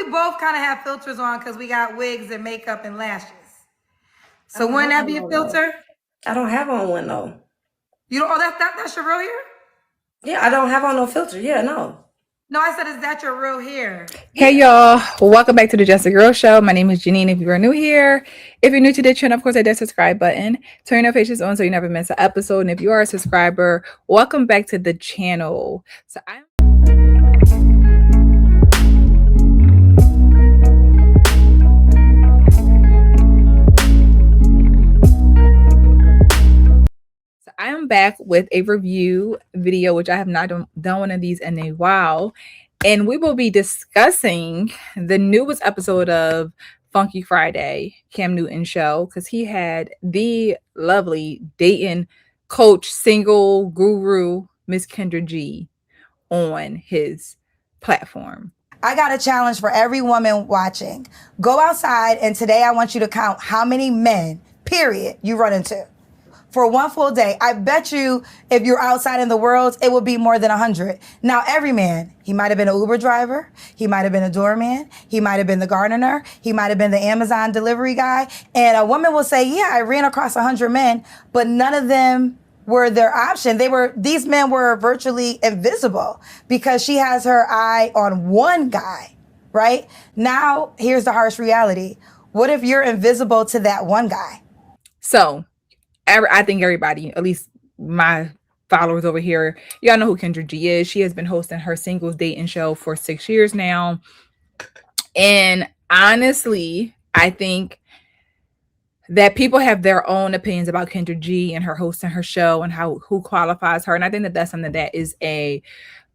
we both kind of have filters on because we got wigs and makeup and lashes. So wouldn't that be a filter? I don't have on one though. You don't. Oh, that's your real hair? Yeah, I don't have on no filter. Yeah, no. No, I said, is that your real hair? Hey y'all, welcome back to the Just a Girl Show. My name is Janine. If you are new here, if you're new to the channel, of course, hit that subscribe button. Turn your notifications on so you never miss an episode. And if you are a subscriber, welcome back to the channel. So I am back with a review video, which I have not done one of these in a while. And we will be discussing the newest episode of Funky Friday, Cam Newton show, because he had the lovely dating coach, single guru, Miss Kendra G on his platform. I got a challenge for every woman watching. Go outside, and today I want you to count how many men, period, you run into. For one full day. I bet you if you're outside in the world, it will be more than 100. Now, every man, he might have been an Uber driver. He might have been a doorman. He might have been the gardener. He might have been the Amazon delivery guy. And a woman will say, yeah, I ran across 100 men, but none of them were their option. These men were virtually invisible because she has her eye on one guy, right? Now, here's the harsh reality. What if you're invisible to that one guy? So, I think everybody, at least my followers over here, y'all know who Kendra G is. She has been hosting her singles dating show for 6 years now. And honestly, I think that people have their own opinions about Kendra G and her hosting her show and who qualifies her. And I think that that's something that is I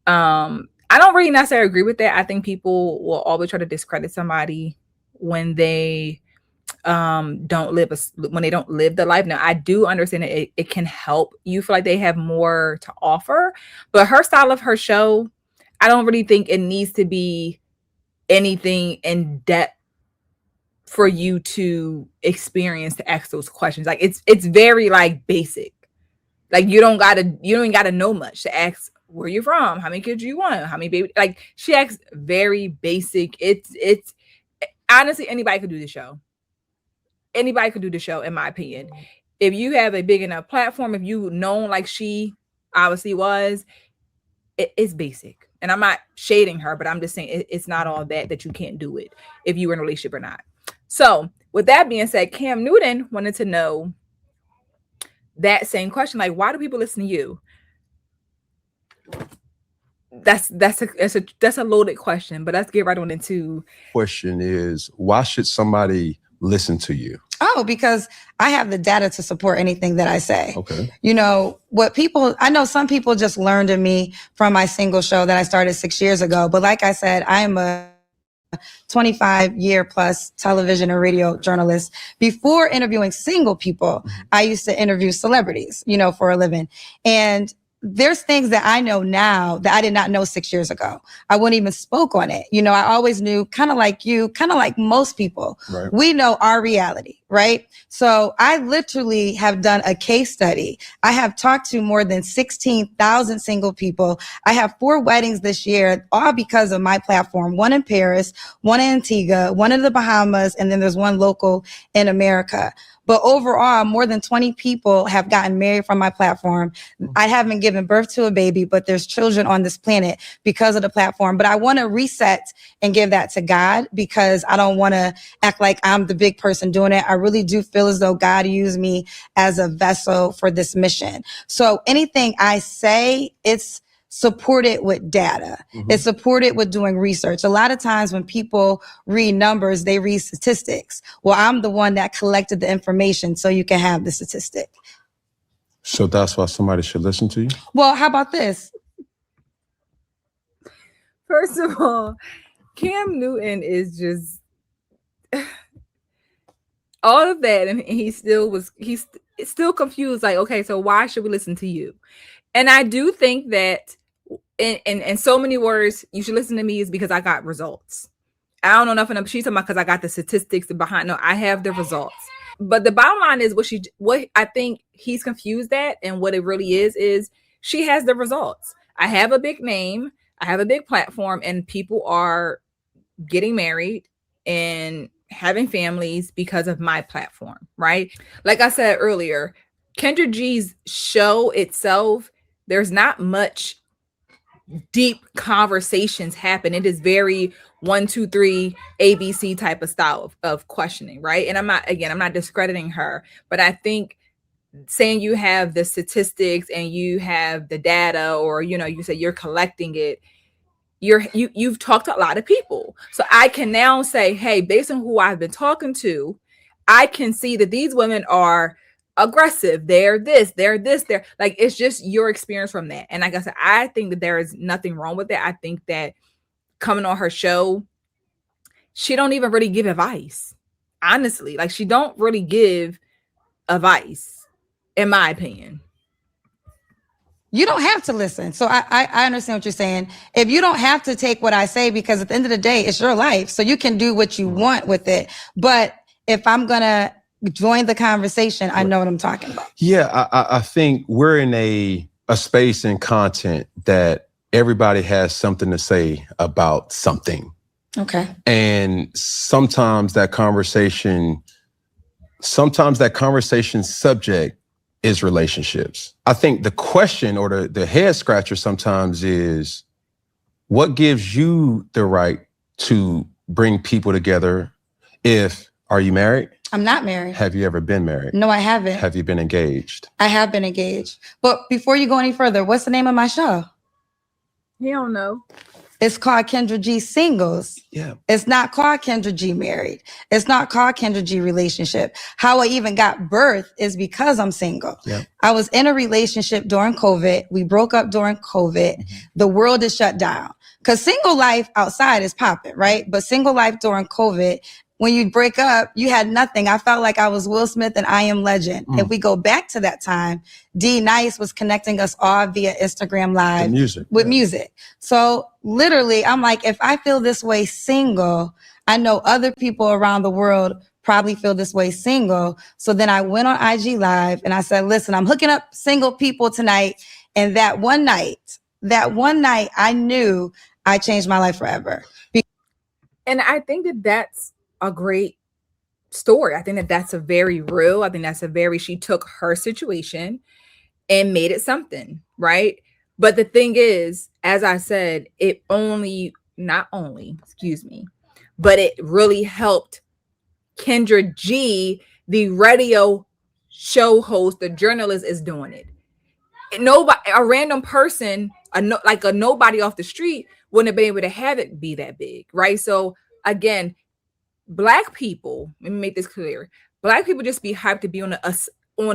don't really necessarily agree with that. I think people will always try to discredit somebody when they don't live the life. Now, I do understand that it can help you feel like they have more to offer, but her style of her show, I don't really think it needs to be anything in depth for you to experience to ask those questions. Like it's very like basic. Like you don't gotta know much to ask where you're from, how many kids you want, how many babies. Like she acts very basic. It's honestly, anybody could do the show. Anybody could do the show, in my opinion. If you have a big enough platform, if you known like she obviously was, it's basic. And I'm not shading her, but I'm just saying it's not all that you can't do it if you were in a relationship or not. So with that being said, Cam Newton wanted to know that same question. Like, why do people listen to you? That's a loaded question, but let's get right on into. Question is, why should somebody listen to you? Oh, because I have the data to support anything that I say. Okay. You know, I know some people just learned of me from my single show that I started 6 years ago. But like I said, I am a 25-year plus television and radio journalist. Before interviewing single people, I used to interview celebrities, for a living. And there's things that I know now that I did not know 6 years ago. I wouldn't even spoke on it. I always knew, kind of like you, kind of like most people, right. We know our reality, right? So I literally have done a case study. I have talked to more than 16,000 single people. I have 4 weddings this year, all because of my platform. One in Paris, one in Antigua, one in the Bahamas, and then there's one local in America. But overall, more than 20 people have gotten married from my platform. I haven't given birth to a baby, but there's children on this planet because of the platform. But I want to reset and give that to God because I don't want to act like I'm the big person doing it. I really do feel as though God used me as a vessel for this mission. So anything I say, it's supported with data. Mm-hmm. It's supported with doing research. A lot of times when people read numbers, they read statistics. Well, I'm the one that collected the information so you can have the statistic. So that's why somebody should listen to you? Well, how about this? First of all, Cam Newton is just all of that. And he's still confused. Like, okay, so why should we listen to you? And I do think that in so many words, you should listen to me is because I got results. I don't know nothing. She's talking about because I got the statistics behind. No, I have the results. But the bottom line is what I think he's confused at, and what it really is she has the results. I have a big name, I have a big platform, and people are getting married and having families because of my platform, right? Like I said earlier, Kendra G's show itself, there's not much deep conversations happen. It is very 1, 2, 3 ABC type of style of questioning, right? And I'm not discrediting her, but I think saying you have the statistics and you have the data, or you say you're collecting it, you've talked to a lot of people. So I can now say, hey, based on who I've been talking to, I can see that these women are aggressive. They're like, it's just your experience from that. And like I said, I think that there is nothing wrong with that. I think that coming on her show, she don't even really give advice. Honestly, like, she don't really give advice, in my opinion. You don't have to listen. So I understand what you're saying. If you don't have to take what I say, because at the end of the day, it's your life. So you can do what you want with it. But if I'm going to join the conversation, I know what I'm talking about. Yeah, I think we're in a space and content that everybody has something to say about something. Okay. And sometimes that conversation subject is relationships. I think the question or the head scratcher sometimes is, what gives you the right to bring people together? Are you married? I'm not married. Have you ever been married? No, I haven't. Have you been engaged? I have been engaged. But before you go any further, what's the name of my show? You don't know. It's called Kendra G Singles. Yeah. It's not called Kendra G Married. It's not called Kendra G Relationship. How I even got birth is because I'm single. Yeah. I was in a relationship during COVID. We broke up during COVID. Mm-hmm. The world is shut down. Because single life outside is popping, right? But single life during COVID, when you break up, you had nothing. I felt like I was Will Smith and I Am Legend. If we go back to that time, D Nice was connecting us all via Instagram Live with music. So literally, I'm like, if I feel this way single, I know other people around the world probably feel this way single. So then I went on IG Live and I said, listen, I'm hooking up single people tonight. And that one night, I knew I changed my life forever. And I think that that's a great story. I think that that's a very real. I think that's she took her situation and made it something, right? But the thing is, as I said, but it really helped Kendra G, the radio show host, the journalist, is doing it. A random person, a nobody off the street wouldn't have been able to have it be that big, right? So again, Black people, let me make this clear. Black people just be hyped to be on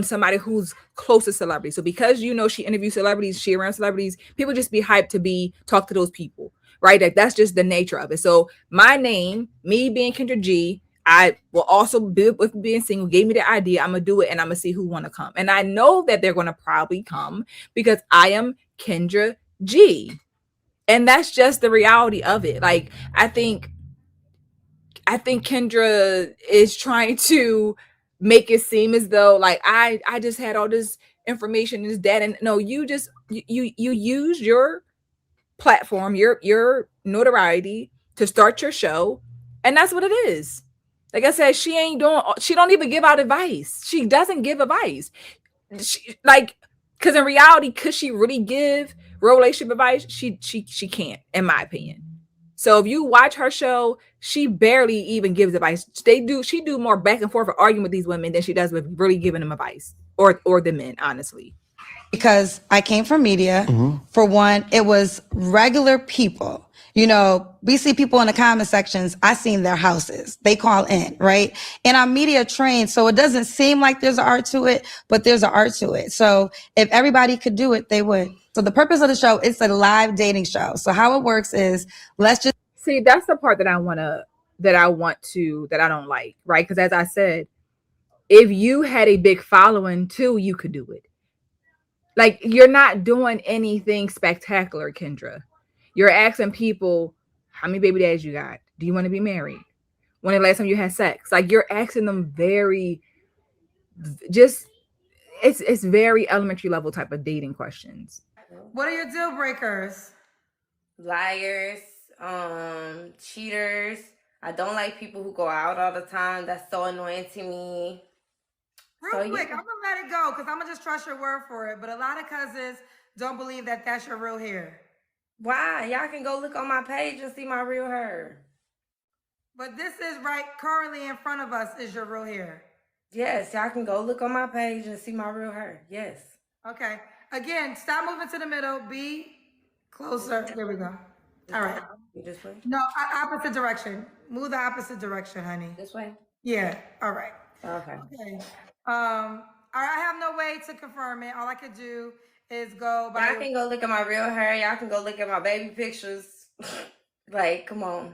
somebody who's close to celebrity. So because she interviews celebrities, she around celebrities, people just be hyped to talk to those people, right? That's just the nature of it. So my name, me being Kendra G, I will also be with being single, gave me the idea. I'm gonna do it, and I'm gonna see who want to come. And I know that they're gonna probably come because I am Kendra G, and that's just the reality of it. Like, I think Kendra is trying to make it seem as though like I just had all this information and this data. And no, you use your platform, your notoriety to start your show, and that's what it is. Like I said, she don't even give out advice. She doesn't give advice. Because in reality, could she really give real relationship advice? She can't, in my opinion. So if you watch her show, she barely even gives advice. She do more back and forth or arguing with these women than she does with really giving them advice, or the men, honestly. Because I came from media. Mm-hmm. For one, it was regular people. We see people in the comment sections. I seen their houses. They call in, right? And I'm media trained, so it doesn't seem like there's an art to it, but there's an art to it. So if everybody could do it, they would. So the purpose of the show is a live dating show. So how it works is, let's just see, that's the part that I don't like, right? Because as I said, if you had a big following too, you could do it. Like, you're not doing anything spectacular, Kendra. You're asking people, how many baby dads you got? Do you want to be married? When the last time you had sex? Like, you're asking them it's very elementary level type of dating questions. What are your deal breakers? Liars, cheaters. I don't like people who go out all the time. That's so annoying to me. Real So, quick, yeah. I'm gonna let it go because I'm gonna just trust your word for it. But a lot of cousins don't believe that that's your real hair. Why? Y'all can go look on my page and see my real hair. But this is right currently in front of us is your real hair. Yes, y'all can go look on my page and see my real hair. Yes. Okay. Again, stop moving to the middle. Be closer. There we go. All right. You this way? No, opposite direction. Move the opposite direction, honey. This way? Yeah. All right. Okay. Okay. All right. I have no way to confirm it. All I could do is go by. Y'all can go look at my real hair. Y'all can go look at my baby pictures. Like, come on.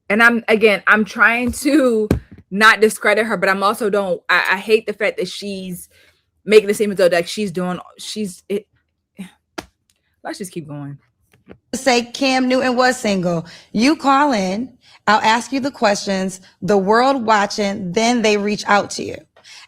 And I'm trying to not discredit her, but I'm also I hate the fact that she's making it seem as though like let's just keep going. Say Cam Newton was single. You call in, I'll ask you the questions, the world watching, then they reach out to you.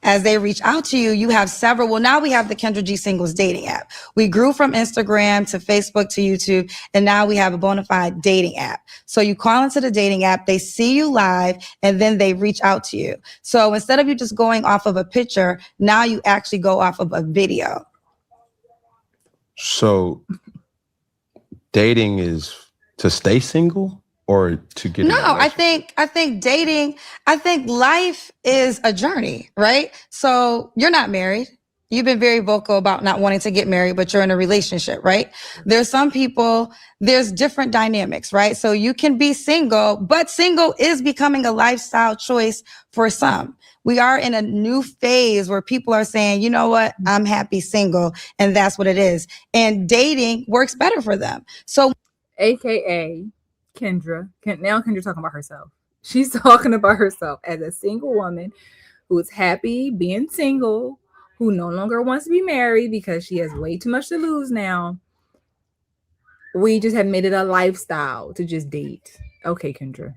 As they reach out to you, you have several. Well, now we have the Kendra G Singles dating app. We grew from Instagram to Facebook to YouTube, and now we have a bona fide dating app. So you call into the dating app, they see you live, and then they reach out to you. So instead of you just going off of a picture, now you actually go off of a video. So dating is to stay single or to get No, I think dating, I think life is a journey, right? So you're not married. You've been very vocal about not wanting to get married, but you're in a relationship, right? There's some people, there's different dynamics, right? So you can be single, but single is becoming a lifestyle choice for some. We are in a new phase where people are saying, you know what? I'm happy single. And that's what it is. And dating works better for them. So AKA Kendra. Now Kendra's talking about herself. She's talking about herself as a single woman who is happy being single, who no longer wants to be married because she has way too much to lose now. We just have made it a lifestyle to just date. Okay, Kendra.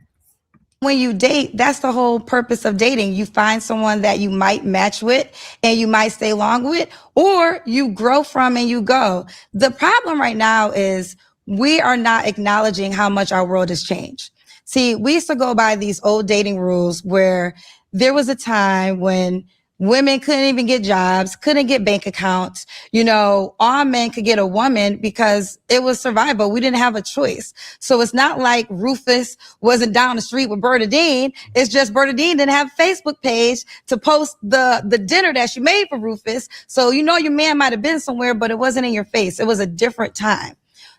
when you date, that's the whole purpose of dating. You find someone that you might match with and you might stay long with, or you grow from and you go. The problem right now is we are not acknowledging how much our world has changed. See, we used to go by these old dating rules where there was a time when women couldn't even get jobs, couldn't get bank accounts. You know, all men could get a woman because it was survival. We didn't have a choice. So it's not like Rufus wasn't down the street with Bernadine. It's just Bernadine didn't have a Facebook page to post the dinner that she made for Rufus. So, you know, your man might have been somewhere, but it wasn't in your face. It was a different time.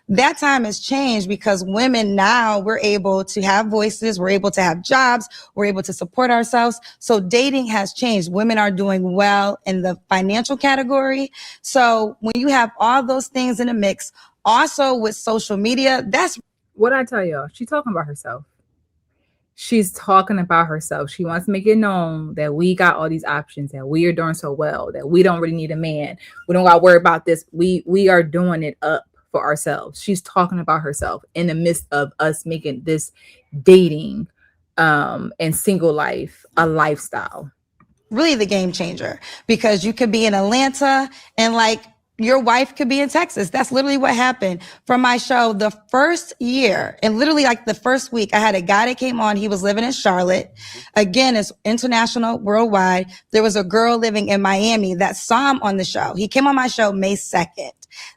That time has changed because women now, we're able to have voices, we're able to have jobs, we're able to support ourselves. So dating has changed. Women are doing well in the financial category. So when you have all those things in a mix, also with social media, that's what I tell y'all. She's talking about herself. She's talking about herself. She wants to make it known that we got all these options, that we are doing so well, that we don't really need a man. We don't got to worry about this. We are doing it up for ourselves. She's talking about herself in the midst of us making this dating and single life a lifestyle. really the game changer, because you could be in Atlanta and like your wife could be in Texas. That's literally what happened from my show. The first year and literally like the first week, I had a guy that came on. He was living in Charlotte. Again, it's international, worldwide. There was a girl living in Miami that saw him on the show. He came on my show May 2nd.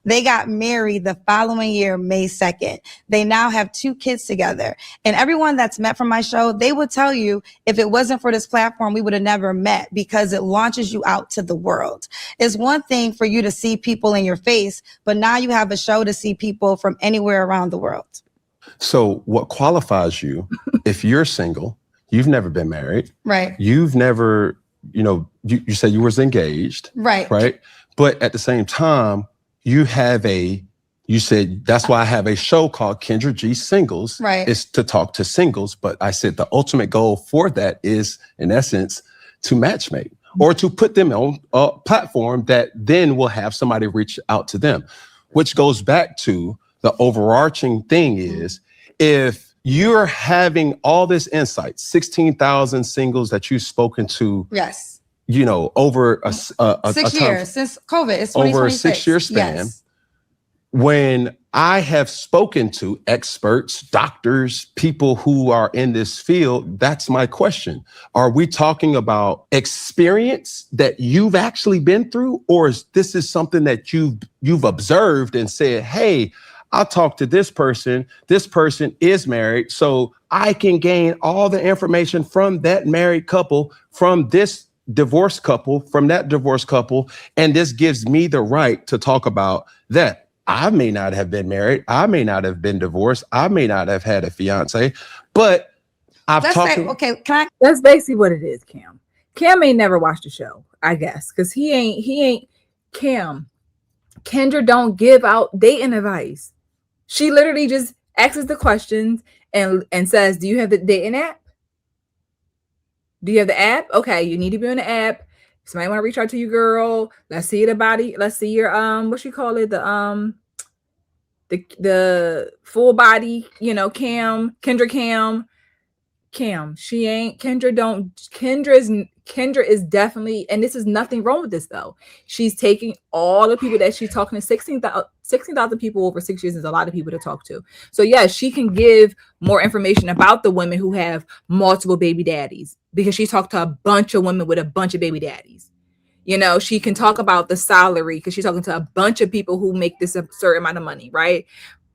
They got married the following year, May 2nd. They now have 2 kids together. And everyone that's met from my show, they would tell you, if it wasn't for this platform, we would have never met, because it launches you out to the world. It's one thing for you to see people in your face, but now you have a show to see people from anywhere around the world. So what qualifies you, if you're single, you've never been married, Right. you've never, you said you was engaged, Right. But at the same time, you said, that's why I have a show called Kendra G Singles. Right. It's to talk to singles. But I said the ultimate goal for that is, in essence, to matchmake or to put them on a platform that then will have somebody reach out to them, which goes back to the overarching thing is, if you're having all this insight, 16,000 singles that you've spoken to, Yes. Over a 6 years since COVID. It's over a 2026. 6-year span. Yes. When I have spoken to experts, doctors, people who are in this field. That's my question. Are we talking about experience that you've actually been through, or is this something that you've observed and said, hey, I'll talk to this person. This person is married, so I can gain all the information from that married couple, from this divorced couple, from that divorced couple, and this gives me the right to talk about that. I may not have been married. I may not have been divorced. I may not have had a fiance, but Let's say, okay, can I? That's basically what it is, Cam. Cam ain't never watched the show, I guess, because he ain't Cam. Kendra don't give out dating advice. She literally just asks the questions and says, do you have the dating app? Do you have the app? Okay, you need to be on the app. Somebody want to reach out to you, girl. Let's see the body. Let's see your what you call it, the full body, you know, Kendra Cam. She ain't Kendra is definitely, and this is nothing wrong with this though. She's taking all the people that she's talking to. 16,000 people over 6 years is a lot of people to talk to. So yeah, she can give more information about the women who have multiple baby daddies, because she talked to a bunch of women with a bunch of baby daddies. You know, she can talk about the salary because she's talking to a bunch of people who make this a certain amount of money, right?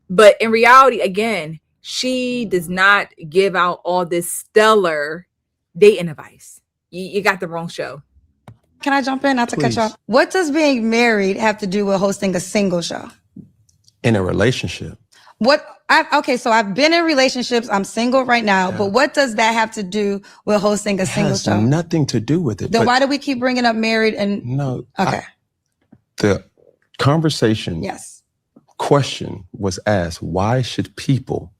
But in reality, again, she does not give out all this stellar dating advice. You got the wrong show. Can I jump in? Not to cut you off. What does being married have to do with hosting a single show? In a relationship. Okay, so I've been in relationships. I'm single right now, but what does that have to do with hosting a single show? Nothing to do with it. Then why do we keep bringing up married and? No. Okay. The conversation. Yes. Question was asked, why should people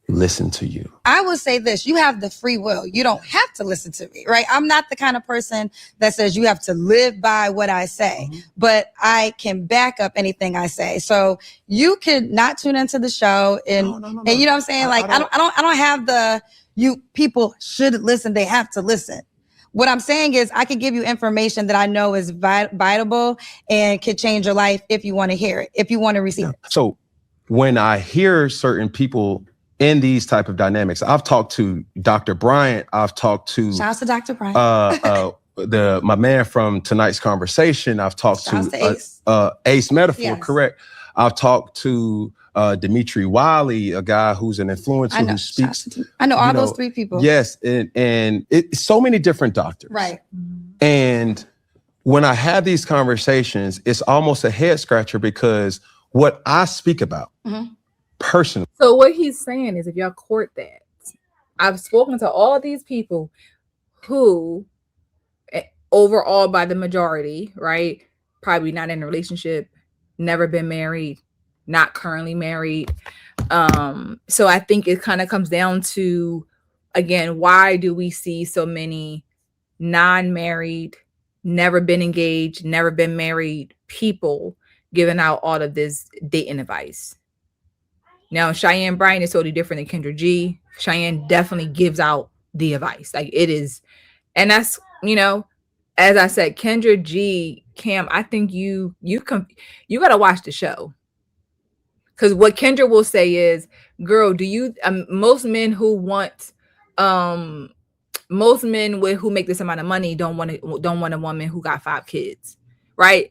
listen to you? I would say this: you have the free will. You don't have to listen to me, right? I'm not the kind of person that says you have to live by what I say, but I can back up anything I say. So you could not tune into the show, and and you know what I'm saying? Like I don't have the you people should listen. They have to listen. What I'm saying is I could give you information that I know is vitable and could change your life if you want to hear it, if you want to receive it. So when I hear certain people in these type of dynamics, I've talked to Dr. Bryant. I've talked to shout out to Dr. Bryant. My man from tonight's conversation. I've talked to Ace Metaphor, yes. Correct. I've talked to Dimitri Wiley, a guy who's an influencer who speaks. I know all those three people. Yes, and it's so many different doctors. Right. And when I have these conversations, it's almost a head scratcher because what I speak about personally. So what he's saying is, if y'all court that, I've spoken to all these people who, overall by the majority, right, probably not in a relationship, never been married, not currently married. So I think it kind of comes down to, again, why do we see so many non-married, never been engaged, never been married people giving out all of this dating advice? Now, Cheyenne Bryant is totally different than Kendra G. Cheyenne definitely gives out the advice. Like it is. And that's, you know, as I said, Kendra G, Cam, I think you got to watch the show. Because what Kendra will say is, girl, do you, most men who make this amount of money don't want a woman who got 5 kids. Right.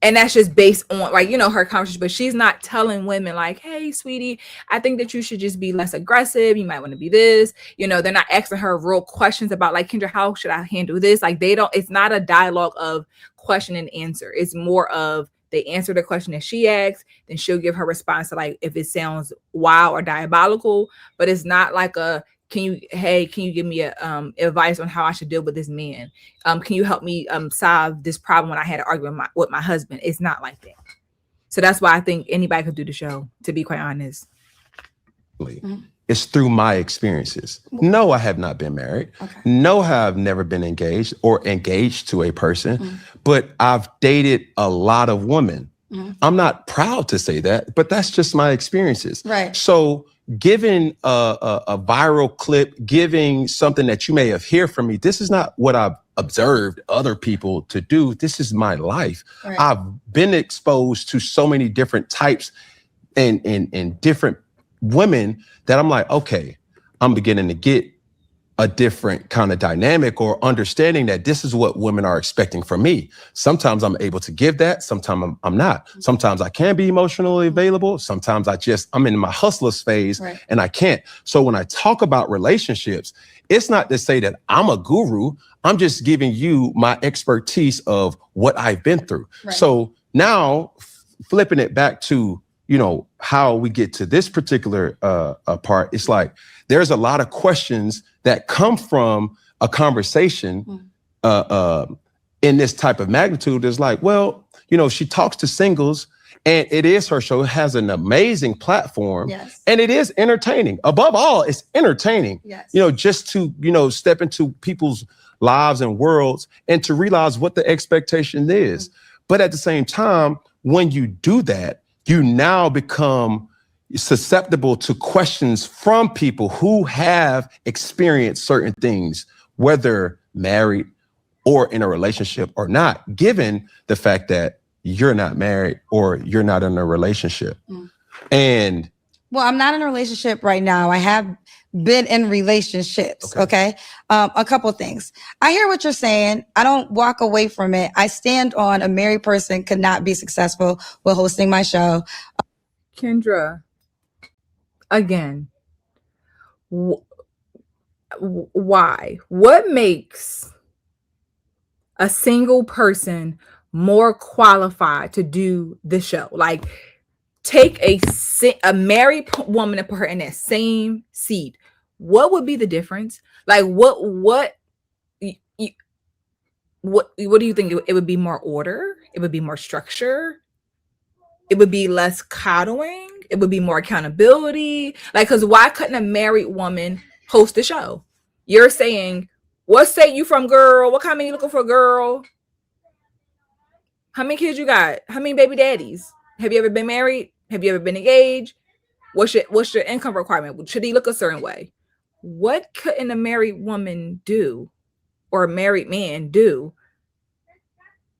And that's just based on, like, you know, her conversation, but she's not telling women like, hey, sweetie, I think that you should just be less aggressive. You might want to be this, you know, they're not asking her real questions about like, Kendra, how should I handle this? Like it's not a dialogue of question and answer. It's more of they answer the question that she asks, then she'll give her response to like, if it sounds wild or diabolical, but it's not like can you give me advice on how I should deal with this man? Can you help me solve this problem when I had an argument with my husband? It's not like that. So that's why I think anybody could do the show, to be quite honest. It's through my experiences. No, I have not been married. Okay. No, I've never been engaged or engaged to a person, but I've dated a lot of women. I'm not proud to say that, but that's just my experiences. Right. So giving a viral clip, giving something that you may have heard from me, this is not what I've observed other people to do. This is my life. Right. I've been exposed to so many different types and different women that I'm like, okay, I'm beginning to get a different kind of dynamic or understanding that this is what women are expecting from me. Sometimes I'm able to give that. Sometimes I'm not. Sometimes I can be emotionally available. Sometimes I'm in my hustlers phase and I can't. So when I talk about relationships, it's not to say that I'm a guru. I'm just giving you my expertise of what I've been through. So now flipping it back to, you know, how we get to this particular part, it's like, there's a lot of questions that come from a conversation in this type of magnitude. Is like, well, you know, she talks to singles and it is her show. It has an amazing platform and it is entertaining. Above all, it's entertaining, you know, just to, you know, step into people's lives and worlds and to realize what the expectation is. But at the same time, when you do that, you now become susceptible to questions from people who have experienced certain things, whether married or in a relationship or not, given the fact that you're not married or you're not in a relationship. And well, I'm not in a relationship right now. I have been in relationships. Okay. A couple of things. I hear what you're saying. I don't walk away from it. I stand on a married person could not be successful with hosting my show. Kendra, again, why? What makes a single person more qualified to do the show? Like, take a married woman and put her in that same seat. What would be the difference? Like, what do you think? It would be more order? It would be more structure? It would be less coddling? It would be more accountability? Like, because why couldn't a married woman host the show? You're saying, what state you from, girl? What kind of you looking for, girl? How many kids you got? How many baby daddies? Have you ever been married? Have you ever been engaged? What's your income requirement? Should he look a certain way? What couldn't a married woman do or a married man do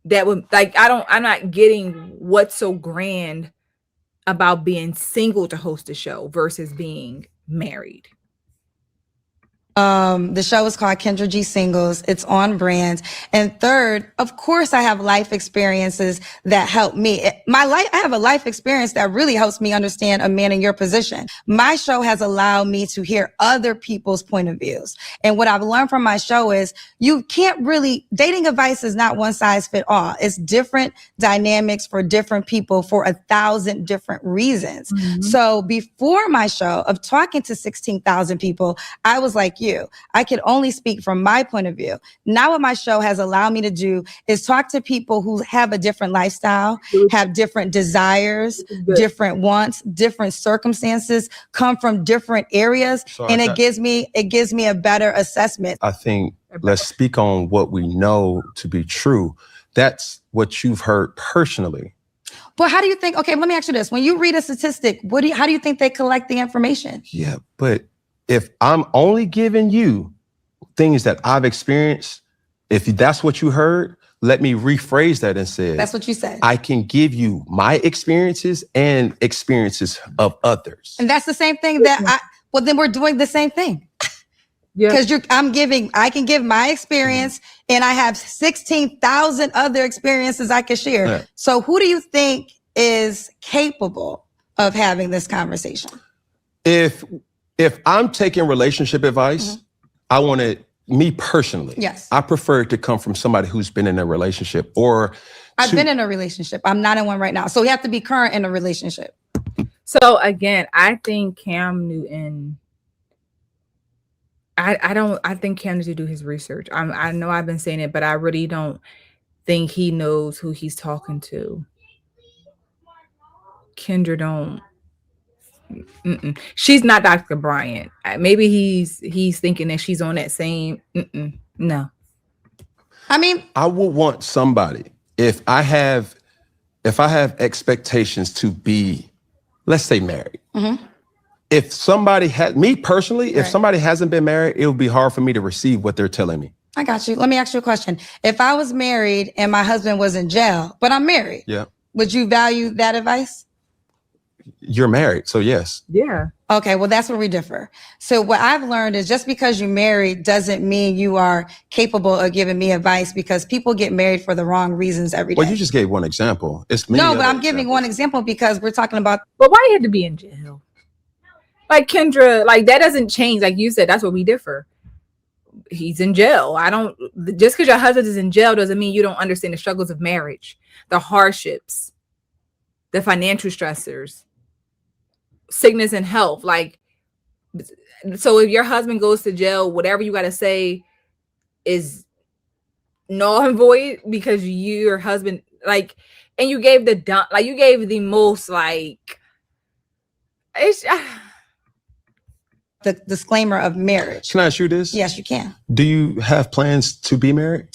that would, like, I'm not getting what's so grand about being single to host a show versus being married. The show is called Kendra G Singles. It's on brand. And third, of course, I have life experiences that help me. I have a life experience that really helps me understand a man in your position. My show has allowed me to hear other people's point of views. And what I've learned from my show is you can't really, dating advice is not one size fit all. It's different dynamics for different people for 1,000 different reasons. So before my show of talking to 16,000 people, I was like, I could only speak from my point of view. Now what my show has allowed me to do is talk to people who have a different lifestyle, have different desires, different wants, different circumstances, come from different areas. And it gives me a better assessment. I think let's speak on what we know to be true. That's what you've heard personally. But how do you think, okay, let me ask you this. When you read a statistic, how do you think they collect the information? Yeah, but if I'm only giving you things that I've experienced, if that's what you heard, let me rephrase that and say, that's what you said. I can give you my experiences and experiences of others. And that's the same thing then we're doing the same thing. Because I can give my experience and I have 16,000 other experiences I can share. Yeah. So who do you think is capable of having this conversation? If I'm taking relationship advice, I want it, me personally. Yes. I prefer it to come from somebody who's been in a relationship I've been in a relationship. I'm not in one right now. So you have to be current in a relationship. So again, I think Cam Newton, I think Cam needs to do his research. I know I've been saying it, but I really don't think he knows who he's talking to. Kendra don't. She's not Dr. Bryant. Maybe he's thinking that she's on that same. No. I mean, I would want somebody, if I have expectations to be, let's say, married. If somebody if somebody hasn't been married, it would be hard for me to receive what they're telling me. I got you. Let me ask you a question. If I was married and my husband was in jail, but I'm married, would you value that advice? you're married. So yes. Yeah. Okay, well, that's where we differ. So what I've learned is just because you're married doesn't mean you are capable of giving me advice, because people get married for the wrong reasons every day. Well, you just gave one example. It's many No, but other I'm giving one example because we're talking about. But why you had to be in jail? Like Kendra, like that doesn't change. Like you said, that's where we differ. He's in jail. I don't, just because your husband is in jail doesn't mean you don't understand the struggles of marriage, the hardships, the financial stressors, sickness and health. Like, so if your husband goes to jail, whatever you got to say is null and void because your husband, like, and you gave you gave the most, like, it's The disclaimer of marriage. Can I ask you this? Yes, you can. Do you have plans to be married?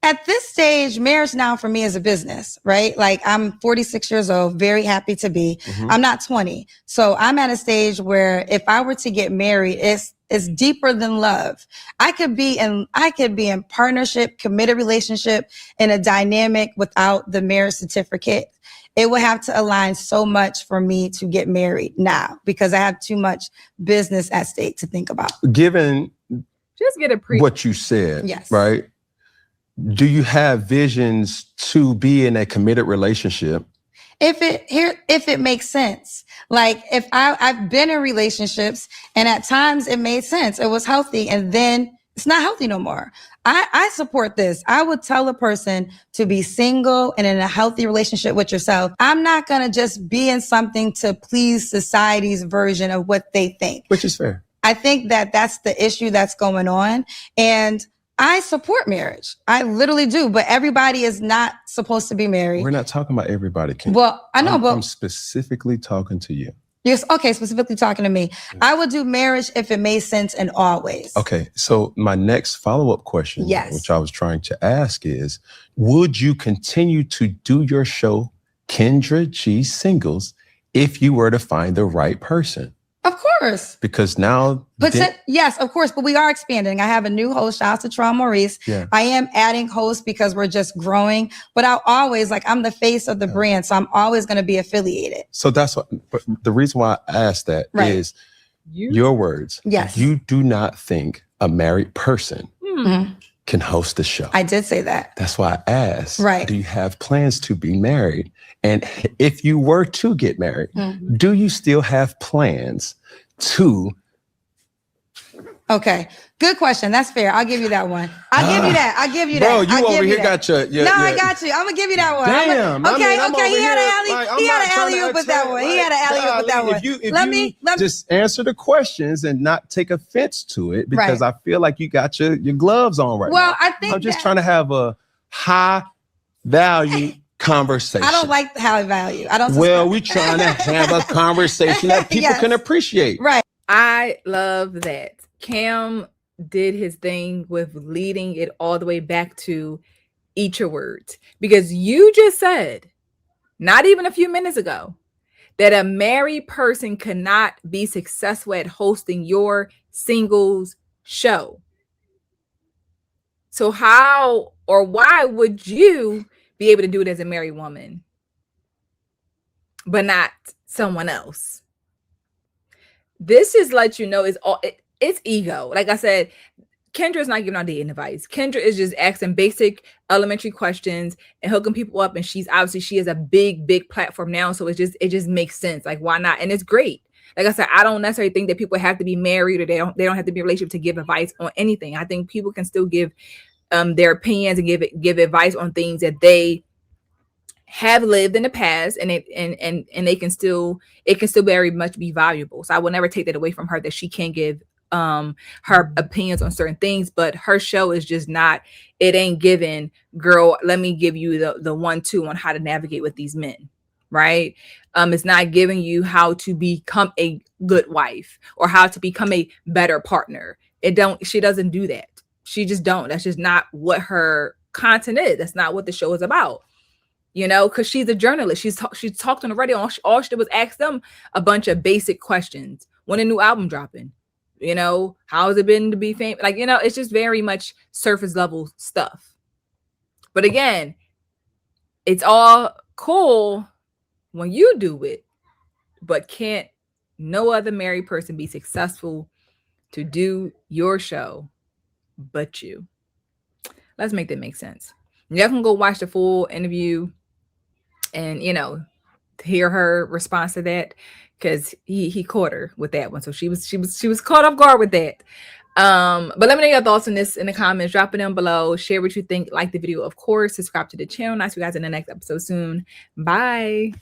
At this stage, marriage now for me is a business, right? Like I'm 46 years old, very happy to be. I'm not 20. So I'm at a stage where if I were to get married, it's deeper than love. I could be in partnership, committed relationship, in a dynamic without the marriage certificate. It would have to align so much for me to get married now because I have too much business at stake to think about. Given just get a what you said, yes, right? Do you have visions to be in a committed relationship? If it makes sense. Like if I've been in relationships and at times it made sense. It was healthy and then it's not healthy no more. I support this. I would tell a person to be single and in a healthy relationship with yourself. I'm not going to just be in something to please society's version of what they think. Which is fair. I think that that's the issue that's going on. And I support marriage. I literally do. But everybody is not supposed to be married. We're not talking about everybody, Kim. Well, I know, but I'm specifically talking to you. Yes, okay, specifically talking to me. I would do marriage if it made sense in all ways. Okay, so my next follow-up question, which I was trying to ask is, would you continue to do your show, Kendra G Singles, if you were to find the right person? Of course. Because now... yes, of course, but we are expanding. I have a new host, shout out to Tron Maurice. Yeah. I am adding hosts because we're just growing, but I'll always, I'm the face of the brand, so I'm always going to be affiliated. So that's what, but the reason why I asked that is your words. Yes. You do not think a married person can host the show. I did say that. That's why I asked. Right. Do you have plans to be married? And if you were to get married, do you still have plans to... Okay, good question. That's fair. I'll give you that one. I'll give you that. I'll give you that. Bro, you over here got your... I got you. I'm going to give you that one. Damn. Okay. He had an alley-oop with that one. He had an alley-oop with that one. Let me just answer the questions and not take offense to it, because I feel like you got your gloves on right now. Well, I think I'm just trying to have a high value conversation. I don't like the high value. I don't. Well, we're trying to have a conversation that people can appreciate. Right. I love that. Cam did his thing with leading it all the way back to eat your words, because you just said, not even a few minutes ago, that a married person cannot be successful at hosting your singles show. So how or why would you be able to do it as a married woman, but not someone else? This is let you know it's ego. Like I said, Kendra's not giving out dating advice. Kendra is just asking basic elementary questions and hooking people up. And she has a big platform now. So it just makes sense. Like, why not? And it's great. Like I said, I don't necessarily think that people have to be married or they don't have to be in a relationship to give advice on anything. I think people can still give their opinions and give advice on things that they have lived in the past, and it can still very much be valuable. So I will never take that away from her, that she can give her opinions on certain things, but her show is just not, it ain't given, girl, let me give you the 1-2 on how to navigate with these men, right? It's not giving you how to become a good wife or how to become a better partner. She doesn't do that. She just don't. That's just not what her content is. That's not what the show is about. You know, because she's a journalist. She's talked on the radio. All she did was ask them a bunch of basic questions. When a new album dropping? You know, how has it been to be famous? Like, you know, it's just very much surface level stuff. But again, it's all cool when you do it but can't no other married person be successful to do your show but you? Let's make that make sense. You can go watch the full interview and, you know, hear her response to that, because he caught her with that one. So she was caught off guard with that. But let me know your thoughts on this in the comments. Drop it down below. Share what you think. Like the video, of course. Subscribe to the channel. I'll see you guys in the next episode soon. Bye.